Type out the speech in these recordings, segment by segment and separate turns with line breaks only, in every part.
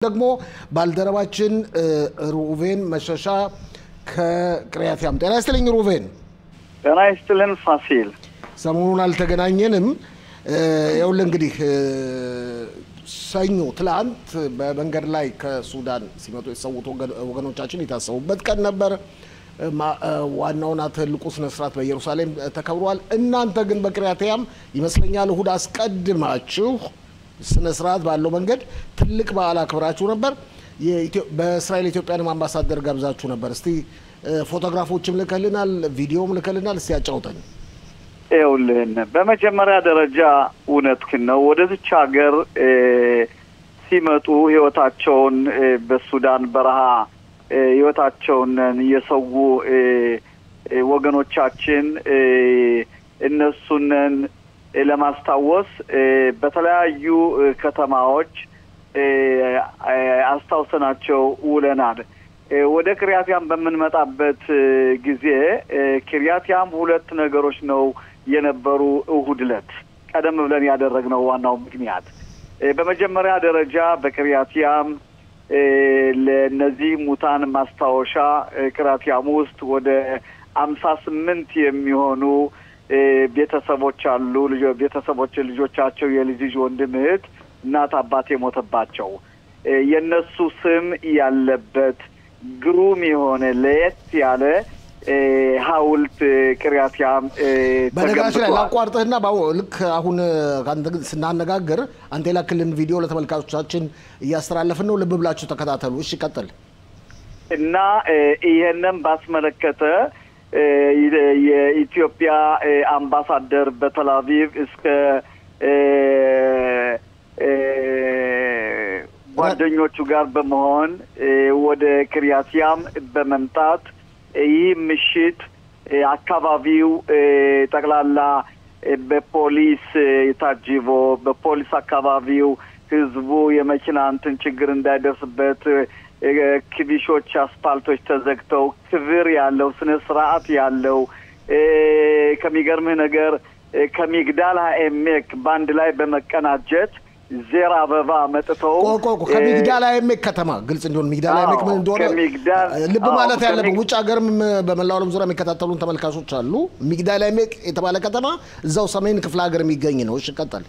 ደግሞ ባልደረባችን ሩቬን መሸሻ ከቅሪያቲያም ጤና ይስጥልኝ ሩቬን
ጤና ይስጥልን ፋሲል
ሰሞኑን አልተገናኘንም ይኸውልህ እንግዲህ ሰኞ ትላንት በመንገድ ላይ ከሱዳን ሲመጡ የሰውት ወገኖቻችን የታሰቡበት ቀን ነበር ዋናውና ትልቁ ስነ ስርዓት በኢየሩሳሌም ተከብሯል እናንተ ግን በቅሪያቲያም ይመስለኛል እሁድ አስቀድማችሁ ስነ ስርዓት ባለው መንገድ ትልቅ በዓል አክብራችሁ ነበር በእስራኤል ኢትዮጵያን አምባሳደር ጋብዛችሁ ነበር እስቲ ፎቶግራፎችም ልከልናል ቪዲዮም ልከልናል እስቲ ያጫውተን
ይኸውልህ በመጀመሪያ ደረጃ እውነትህን ነው ወደዚች ሀገር ሲመጡ ህይወታቸውን በሱዳን በረሃ ህይወታቸውን የሰው ወገኖቻችን እነሱን ለማስታወስ በተለያዩ ከተማዎች አስተዋውሰናቸው ውለናል ወደ ቅሪያቲያም በመንመጣበት ጊዜ ቅሪያቲያም ሁለት ነገሮች ነው የነበሩ እሁድ ዕለት ቀደም ብለን ያደረግነው ዋናው ምክንያት በመጀመሪያ ደረጃ በቅሪያቲያም ለነዚህ ሙታን ማስታወሻ ቅሪያቲያም ውስጥ ወደ 58 የሚሆኑ ቤተሰቦች አሉ ቤተሰቦች ልጆቻቸው የልጅ ወንድም እህት እናት አባት የሞተባቸው የነሱ ስም ያለበት ግሩም የሆነ ለየት ያለ ሐውልት ቅሪያቲያም
በነገራችን ላይ ላቋርጥህና ልክ አሁን ካንተ ስናነጋገር አንተ ላክልን ቪዲዮ ለተመልካቾቻችን እያስተላለፍን ነው ልብ ብላችሁ ተከታተሉ እሺ ቀጥል
እና ይሄንን ባስመለከተ የኢትዮጵያ አምባሳደር በተላቪቭ እስከ ጓደኞቹ ጋር በመሆን ወደ ቅሪያቲያም በመምጣት ይህ ምሽት አካባቢው ጠቅላላ በፖሊስ ታጅቦ በፖሊስ አካባቢው ህዝቡ የመኪና እንትን ችግር እንዳይደርስበት ክቢሾች አስፓልቶች ተዘግተው ክብር ያለው ስነ ስርዓት ያለው ከሚገርም ነገር ከሚግዳል ሃኤሜክ ባንድ ላይ በመቀናጀት ዜራ አበባ መጥተው
ከሚግዳል ሃኤሜክ ከተማ ግልጽ እንዲሆን ሚግዳል ሃኤሜክ ምን እንደሆነ ልብ ማለት ያለበት ውጭ ሀገርም በመላው ዓለም ዙሪያ የሚከታተሉን ተመልካቾች አሉ ሚግዳል ሃኤሜክ የተባለ ከተማ እዛው ሰሜን ክፍለ ሀገር የሚገኝ ነው እሺ ቀጥል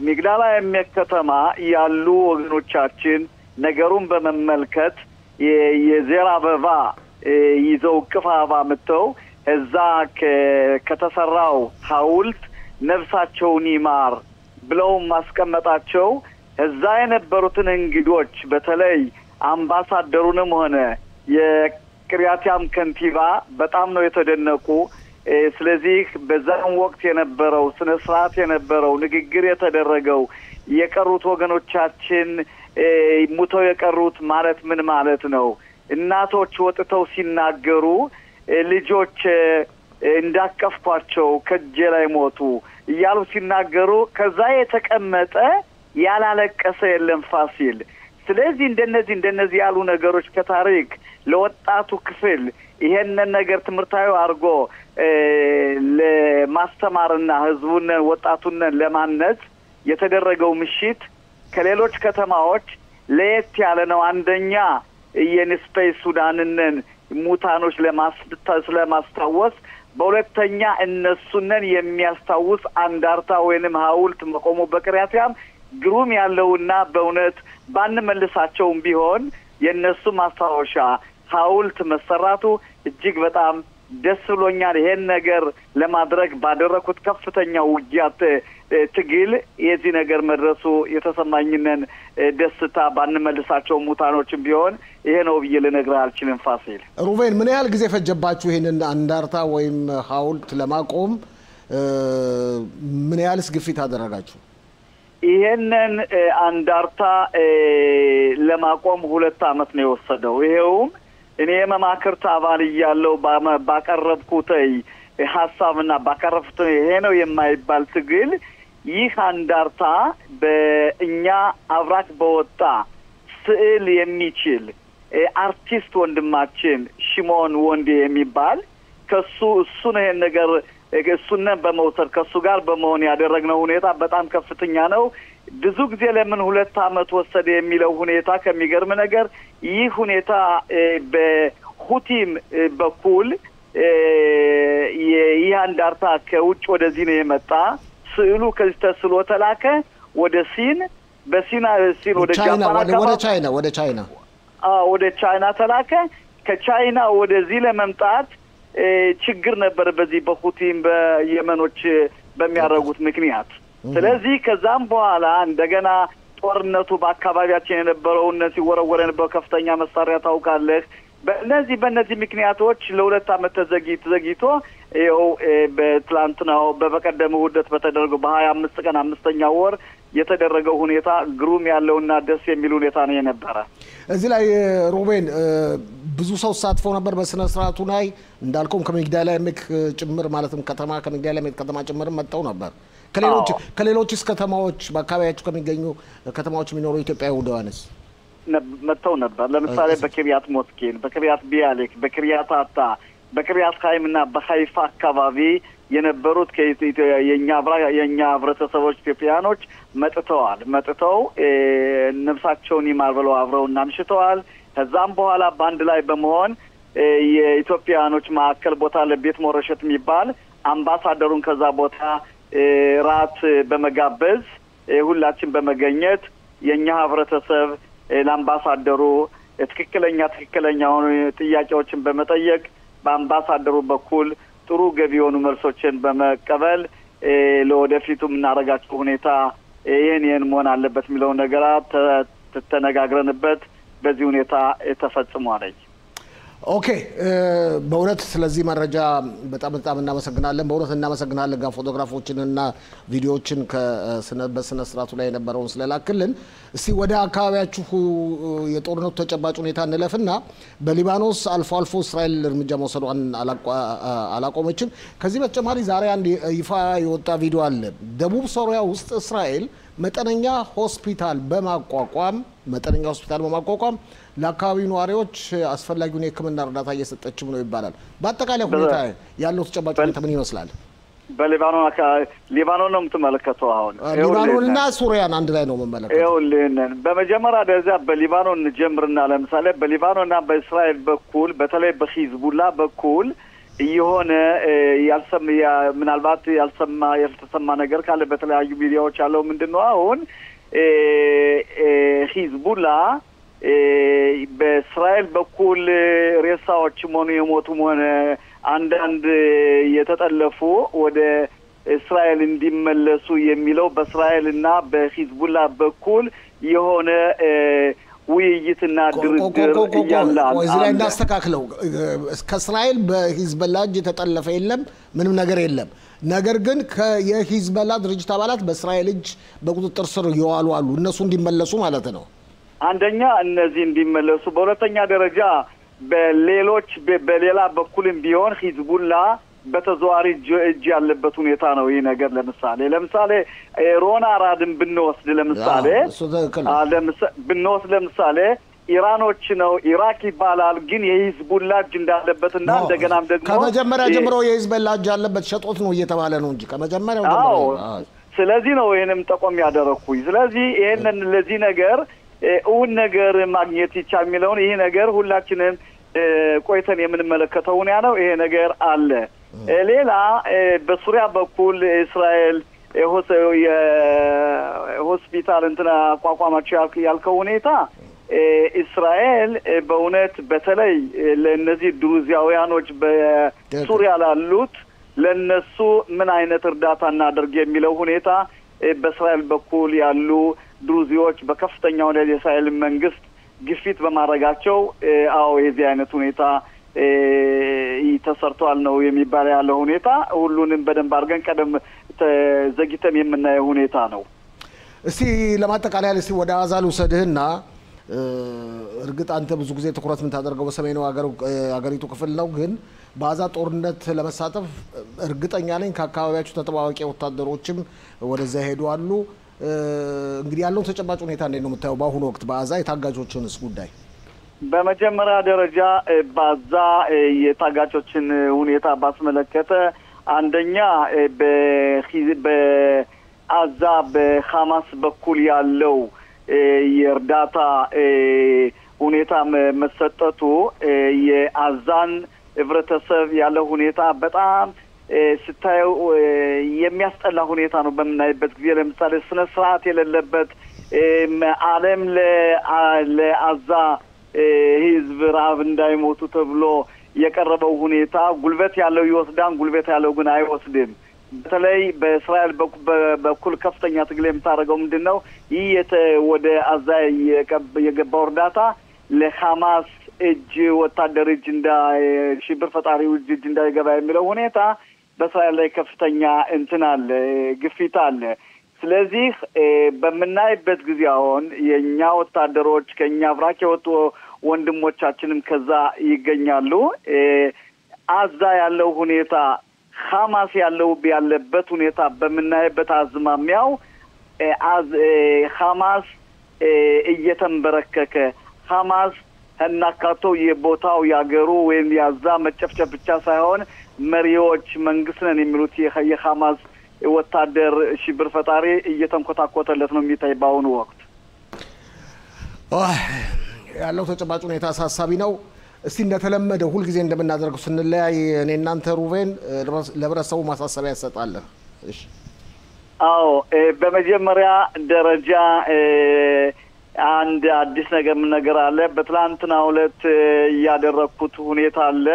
ሚግዳል ሃኤሜክ ከተማ ያሉ ወገኖቻችን ነገሩን በመመልከት የዜራ አበባ ይዘው ቅፍ አበባ መጥተው እዛ ከተሰራው ሐውልት ነፍሳቸውን ይማር ብለው ማስቀመጣቸው እዛ የነበሩትን እንግዶች በተለይ አምባሳደሩንም ሆነ የቅሪያቲያም ከንቲባ በጣም ነው የተደነቁ ስለዚህ በዛን ወቅት የነበረው ስነ ስርዓት የነበረው ንግግር የተደረገው የቀሩት ወገኖቻችን ሙተው የቀሩት ማለት ምን ማለት ነው እናቶች ወጥተው ሲናገሩ ልጆች እንዳቀፍኳቸው ከጄ ላይ ሞቱ ይያሉ ሲናገሩ ከዛ የተቀመጠ ያላለቀሰ የለም ፋሲል ስለዚህ እንደነዚህ ያሉ ነገሮች ከታሪክ ለወጣቱ ክፍል ይሄንን ነገር ትምርታዊ አርጎ ለማስተማርና ህዝቡን ወጣቱን ለማነጽ የተደረገው ምሽት ከሌሎች ከተማዎች ለየት ያለ ነው አንደኛ የንስፔስ ሱዳንን ሙታኖች ለማስታወስ በሁለተኛ እነሱንን የሚያስታውስ አንዳርታ ወይንም ሐውልት መቆሙ በቅሪያቲያም ግሩም ያለውና በእውነት ባንመልሳቸውም ቢሆን የነሱ ማስታወሻ ሐውልት መሰራቱ እጅግ በጣም ደስ ብሎኛል ይሄን ነገር ለማድረግ ባደረኩት ከፍተኛ ውጊያት ትግል የዚህ ነገር መድረሱ የተሰማኝነን ደስታ ባንመልሳቸው ሙታኖችም ቢሆን ይሄ ነው ብዬ ልነግርህ አልችልም ፋሲል
ሩቬን ምን ያህል ጊዜ ፈጀባችሁ ይሄንን አንዳርታ ወይም ሐውልት ለማቆም ምን ያህልስ ግፊት አደረጋችሁ
ይሄንን አንዳርታ ለማቆም 2 አመት ነው የወሰደው ይሄውም እኔ የመማክርት አባል ያለው ባቀረብኩት ሐሳብና ባቀረብኩት ይሄ ነው የማይባል ትግል ይህ አንዳርታ በእኛ አብራክ በወጣ ስዕል የሚችል አርቲስት ወንድማችን ሽሞን ወንዴ የሚባል እሱ ነው ይሄን ነገር እሱን በመውሰድ ከሱ ጋር በመሆን ያደረግነው ሁኔታ በጣም ከፍተኛ ነው ብዙ ጊዜ ለምን 2 ዓመት ወሰደ የሚለው ሁኔታ ከሚገርም ነገር ይህ ሁኔታ በሁቲም በኩል የአንዳርታ ከውጭ ወደዚህ ነው የመጣ ስዕሉ ከዚህ ተስሎ ተላከ ወደ ሲን በሲና ሲን ወደ ጃፓን ወደ ቻይና ተላከ ከቻይና ወደዚህ ለመምጣት ችግር ነበር በዚህ በሁቲም በየመኖች በሚያደርጉት ምክንያት ስለዚህ ከዛም በኋላ እንደገና ጦርነቱ በአካባቢያችን የነበረው እነዚህ ወረወረን በከፍተኛ መሳሪያ ታውቃለህ በእነዚህ ምክንያቶች ለ2 ዓመት ተዘግይቶ ይኸው በትላንትናው በበቀደም ውደት በተደረገው በ25 ቀን 5ኛው ወር የተደረገው ሁኔታ ግሩም ያለውና ደስ የሚል ሁኔታ ነው የነበረ
እዚህ ላይ ሮቤን ብዙ ሰው ተሳትፎ ነበር በስነ ስርዓቱ ላይ እንዳልኩም ከመግዳላይም ጭምር ማለትም ከመግዳላይም ከተማ ጭምር መጣው ነበር ከሌሎችስ ከተማዎች በአካባቢያቸው ከሚገኙ ከተማዎች የሚኖሩ ኢትዮጵያዊ ወደዋንስ
መጣው ነበር ለምሳሌ በክሪያት ሞስኬን በክሪያት ቢያሌክ በክሪያት አታ በክሪያት ሃይምና በሃይፋ አካባቢ የነበሩት የኛ ህብረተሰቦች ኢትዮጵያኖች መጥተው ነፍሳቸውን ይማርበለው አብረው እናምሽተዋል ከዛም በኋላ ባንድ ላይ በመሆን የኢትዮጵያኖች ማዕከል ቦታ ለቤት ሞረሸት የሚባል አምባሳደሩን ከዛ ቦታ ራት በመጋበዝ ሁላችን በመገኘት የኛ ህብረተሰብ ለአምባሳደሩ ትክክለኛውን ጥያቄዎችን በመጠየቅ በአምባሳደሩ በኩል ጥሩ ገቢ የሆኑ መልሶችን በመቀበል ለወደፊቱ እናረጋቸው ሁኔታ ይሄን መሆን አለበት የሚለው ነገር ተነጋግረንበት በዚህ ሁኔታ ተፈጽሟል
ኦኬ በእውነት ስለዚህ መረጃ በጣም እናመሰግናለን በእውነት እናመሰግናለን ጋር ፎቶግራፎችንና ቪዲዮዎችን በስነ ስርዓቱ ላይ የነበረውን ስለላክልን እስቲ ወደ አካባቢያችሁ የጦርነቱ ተጨባጭ ሁኔታ እንለፍና በሊባኖስ አልፎ እስራኤል እርምጃ መውሰዷን አላቆመችም ከዚህ በተጨማሪ ዛሬ አንድ ይፋ የወጣ ቪዲዮ አለ ደቡብ ሶሪያ ውስጥ እስራኤል መጠነኛ ሆስፒታል በማቋቋም ለአካባቢው ነዋሪዎች አስፈላጊውን የሕክምና እርዳታ እየሰጠችም ነው ይባላል በአጠቃላይ ሁኔታ ያለው ተጨባጭ ሁኔታ ምን ይመስላል
ሊባኖን ነው የምትመለከተው አሁን
ሊባኖንና ሱሪያን አንድ ላይ ነው የምመለከተው
በመጀመሪያ ደረጃ በሊባኖን ጀምርና ለምሳሌ በሊባኖንና በእስራኤል በኩል በተለይ በሂዝቡላ በኩል የሆነ ምናልባት ያልተሰማ ነገር ካለ በተለያዩ ሚዲያዎች ያለው ምንድነው አሁን ሂዝቡላ በእስራኤል በኩል ሬሳዎችም ሆኑ የሞቱም ሆነ አንዳንድ የተጠለፉ ወደ እስራኤል እንዲመለሱ የሚለው በእስራኤልና በሂዝቡላ በኩል የሆነ ውይይትና ድርድር ያለ
እዚህ ላይ እናስተካክለው ከእስራኤል በሂዝቡላ የተጠለፈ የለም ምንም ነገር የለም ነገር ግን የሂዝቡላ ድርጅት አባላት በእስራኤል እጅ በቁጥጥር ስር ይዋሉ አሉ እነሱ እንዲመለሱ ማለት ነው
አንደኛ እነዚህ እንዲመለሱ በሁለተኛ ደረጃ በሌላ በኩልም ቢሆን ሂዝቡላ በተዘዋሪ እጅ ያለበት ሁኔታ ነው ይሄ ነገር ለምሳሌ ሮና አራድን ብንወስድ ለምሳሌ ኢራኖች ነው ኢራቅ ይባላል ግን የሂዝቡላ እጅ እንዳለበትና እንደገናም ደግሞ
ከመጀመሪያ ጀምሮ የሂዝቡላ እጅ ያለበት ሸጦት ነው እየተባለ ነው እንጂ ከመጀመሪያው ጀምሮ
ስለዚህ ነው ይሄንም ጠቆም ያደረኩኝ ስለዚህ ይሄንን ለዚህ ነገር ነገር ማግኘት ይቻል የሚለውን ይሄ ነገር ሁላችንም ቆይተን የምንመለከተው ነው ይሄ ነገር አለ ሌላ በሱሪያ በኩል እስራኤል ሆስፒታል እንትና አቋቋማቸው ያልከው ሁኔታ እስራኤል በእውነት በተለይ ለነዚህ ድሩዚያውያኖች በሱሪያ ላሉት ለነሱ ምን አይነት እርዳታ እናደርግ የሚለው ሁኔታ በእስራኤል በኩል ያሉ ድሩዚዎች በከፍተኛ ሁኔታ የእስራኤል መንግስት ግፊት በማድረጋቸው የዚህ አይነት ሁኔታ ተሰርቷል ነው የሚባል ያለው ሁኔታ ሁሉንም በደንብ አድርገን ቀደም ዘግይተን የምናየው ሁኔታ ነው
እስቲ ለማጠቃለያ እስቲ ወደ አዛል ወሰድህና እርግጥ አንተ ብዙ ጊዜ ትኩረት ምን ታደርገው በሰሜኑ ሀገሪቱ ክፍል ነው ግን በአዛ ጦርነት ለመሳተፍ እርግጠኛ ነኝ ከአካባቢያችሁ ተጠባባቂ ወታደሮችም ወደዛ ሄዱ አሉ እንግዲህ ያለው ተጨባጭ ሁኔታ እንዴት ነው የምታየው በአሁኑ ወቅት በአዛ የታጋቾችንስ ጉዳይ
በመጀመሪያ ደረጃ በአዛ የታጋቾችን ሁኔታ ባስመለከተ አንደኛ አዛ በሐማስ በኩል ያለው የእርዳታ ሁኔታ መሰጠቱ የአዛን ህብረተሰብ ያለው ሁኔታ በጣም ስታየው የሚያስጠላ ሁኔታ ነው በመናይበት ጊዜ ለምሳሌ ስነ ስርዓት የሌለበት ዓለም ለአዛ ህዝብ ራብ እንዳይሞቱ ተብሎ የቀረበው ሁኔታ ጉልበት ያለው ይወስዳን ጉልበት ያለው ግን አይወስድም በተለይ በእስራኤል በኩል ከፍተኛ ትግል የምታደርገው ምንድነው ይህ ወደ አዛ የገባው እርዳታ ለሐማስ እጅ ወታደር እጅ ሽብር ፈጣሪው እጅ እንዳይገባ የሚለው ሁኔታ በእስራኤል ላይ ከፍተኛ እንትን አለ ግፊት አለ ስለዚህ በመናይበት ጊዜ አሁን የኛ ወታደሮች ከኛ አብራክ የወጡ ወንድሞቻችንም ከዛ ይገኛሉ አዛ ያለው ሁኔታ ሐማስ ያለበት ሁኔታ በመናይበት አዝማሚያው ሐማስ እየተንበረከከ ሐማስ እናካቶ የቦታው ያገሩ ወይም ያዛ መጨፍጨፍ ብቻ ሳይሆን መሪዎች መንግስት ነን የሚሉት የሐማስ ወታደር ሽብር ፈጣሪ እየተንኮታኮተለት ነው የሚታይ ባሁኑ ወቅት
ያለው ተጨባጭ ሁኔታ አሳሳቢ ነው እስቲ እንደተለመደው ሁሉ ጊዜ እንደምናደርገው ስንለያይ እኔ እናንተ ሩቬን ለብረሰው ማሳሰቢያ ያሰጣለን እሺ
አዎ በመጀመሪያ ደረጃ አንድ አዲስ ነገር አለ በትላንትናው ዕለት ያደረኩት ሁኔታ አለ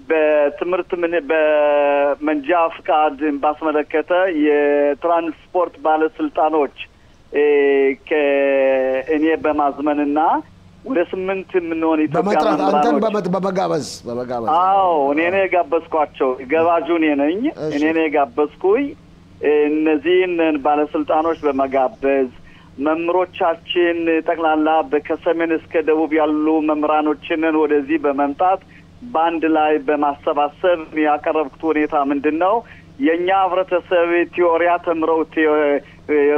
በትምርት በመንጃ ፍቃድ ባስመለከተ የትራንስፖርት ባለስልጣኖች ከእኔ በማዝመንና ወደ 8 ምንሆን
ኢትዮጵያውያን አንተን በመጋበዝ
አዎ እኔ ነኝ ጋበዝኳቸው ገባዡ እኔ ነኝ ጋበዝኩኝ እነዚህን ባለስልጣኖች በመጋበዝ መምሮቻችን ጠቅላላ በከሰሜን እስከ ደቡብ ያሉ መምራኖችንን ወደዚህ በመምጣት ባንድ ላይ በማሰባሰብ ያቀረብኩት ሁኔታ ምንድነው የኛ ህብረተሰብ ቲዮሪያ ተምረው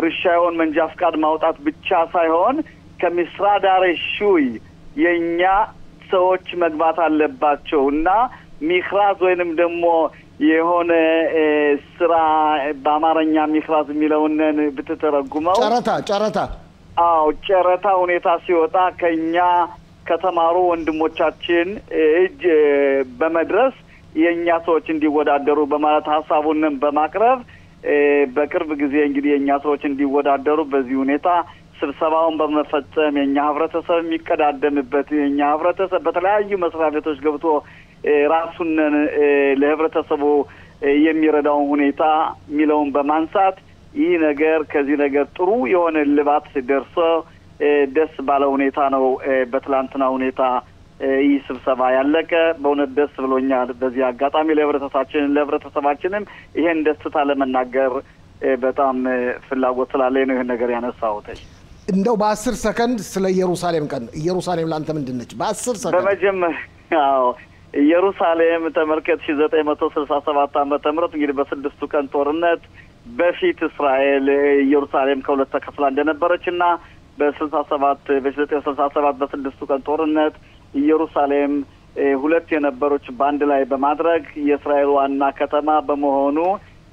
ርሻውን መንጃ ፍቃድ ማውጣት ብቻ ሳይሆን ከሚስራዳር ሹይ የኛ ሰዎች መግባት አለባቸውና ሚክራዝ ወይንም ደግሞ የሆነ ስራ በአማርኛ ሚክራዝ የሚለውን ብትተረጉመው ጨረታ አዎ ጨረታ ሁኔታ ሲወጣ ከኛ ከተማሩ ወንድሞቻችን እጅ በመድረስ የኛ ሰዎች እንዲወዳደሩ በማለት ሐሳቡን በማቅረብ በቅርብ ጊዜ እንግዲህ የኛ ሰዎች እንዲወዳደሩ በዚህ ሁኔታ ስብሰባውን በመፈጸም የኛ ህብረተሰብ የሚቀዳደምበት የኛ ህብረተሰብ በተለያዩ መስሪያ ቤቶች ገብቶ ራሱን ለህብረተሰቡ የሚረዳው ሁኔታ ሚለውን በማንሳት ይህ ነገር ከዚህ ነገር ጥሩ የሆነ ልባት ደርሶ ደስ ባለው ሁኔታ ነው በትላንትና ሁኔታ ይህ ስብሰባ ያለቀ በእውነት ደስ ብሎኛል በዚህ አጋጣሚ ለህብረተሰባችንም ይሄን ደስታ ለመናገር በጣም ፍላጎት ስላለኝ ነው ይሄን ነገር ያነሳሁት
እንደው በ10 ሰከንድ ስለ ኢየሩሳሌም ቀን ኢየሩሳሌም ላንተ ምንድነች በ10 ሰከንድ
በመጀመሪያው ኢየሩሳሌም ተመልከት 1967 ዓመተ ምህረት እንግዲህ በስድስቱ ቀን ጦርነት በፊት እስራኤል ኢየሩሳሌም ከሁለት ተከፍላ እንደነበረችና በ1967 በስድስቱ ቀን ጦርነት ኢየሩሳሌም ሁለት የነበሮች ባንድ ላይ በማድረግ የእስራኤል ዋና ከተማ በመሆኑ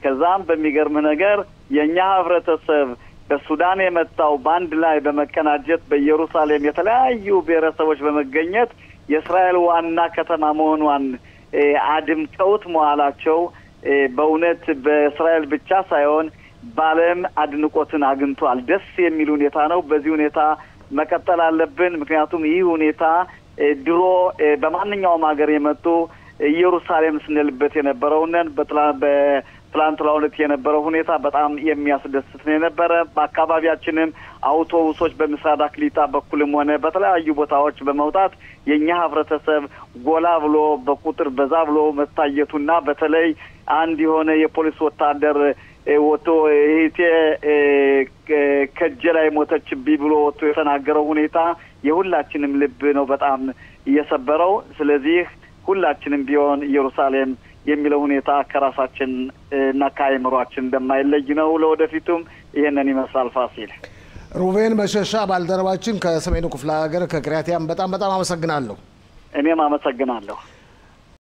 ከዛም በሚገርም ነገር የኛ ህብረተሰብ በሱዳን የመጣው ባንድ ላይ በመቀናጀት በኢየሩሳሌም የተለያዩ ብሔረሰቦች በመገኘት የእስራኤል ዋና ከተማ መሆኗን አድምቀውት መዋላቸው በእውነት በእስራኤል ብቻ ሳይሆን ባለም አድንቆትን አግኝቷል ደስ የሚል ሁኔታ ነው በዚህ ሁኔታ መቀጠል አለብን ምክንያቱም ይህ ሁኔታ ድሮ በማንኛውም ሀገር የመጡ ኢየሩሳሌም ስንልበት የነበረውንን በትላንትናው ዕለት የነበረው ሁኔታ በጣም የሚያስደስት ነው የነበረ በአካባቢያችንም አውቶቡሶች በምስራቅ አክሊታ በኩልም ሆነ በተለያዩ ቦታዎች በመውጣት የኛ ህብረተሰብ ጎላ ብሎ በቁጥር በዛ ብሎ መታየቱና በተለይ አንድ የሆነ የፖሊስ ወታደር ወጥቶ እህቴ ከጀላይ ሞተችብኝ ብሎ ወጥቶ የተናገረው ሁኔታ የሁላችንም ልብ ነው በጣም እየሰበረው ስለዚህ ሁላችንም ቢሆን ኢየሩሳሌም የሚለው ሁኔታ ከራሳችን እና ከአይምሮአችን እንደማይለይ ነው ለወደፊቱም ይሄንን ይመስላል ፋሲል
ሩቬን መሸሻ ባልደረባችን ከሰሜኑ ክፍለ ሀገር ከክሪያቲያን በጣም አመሰግናለሁ
እኔም አመሰግናለሁ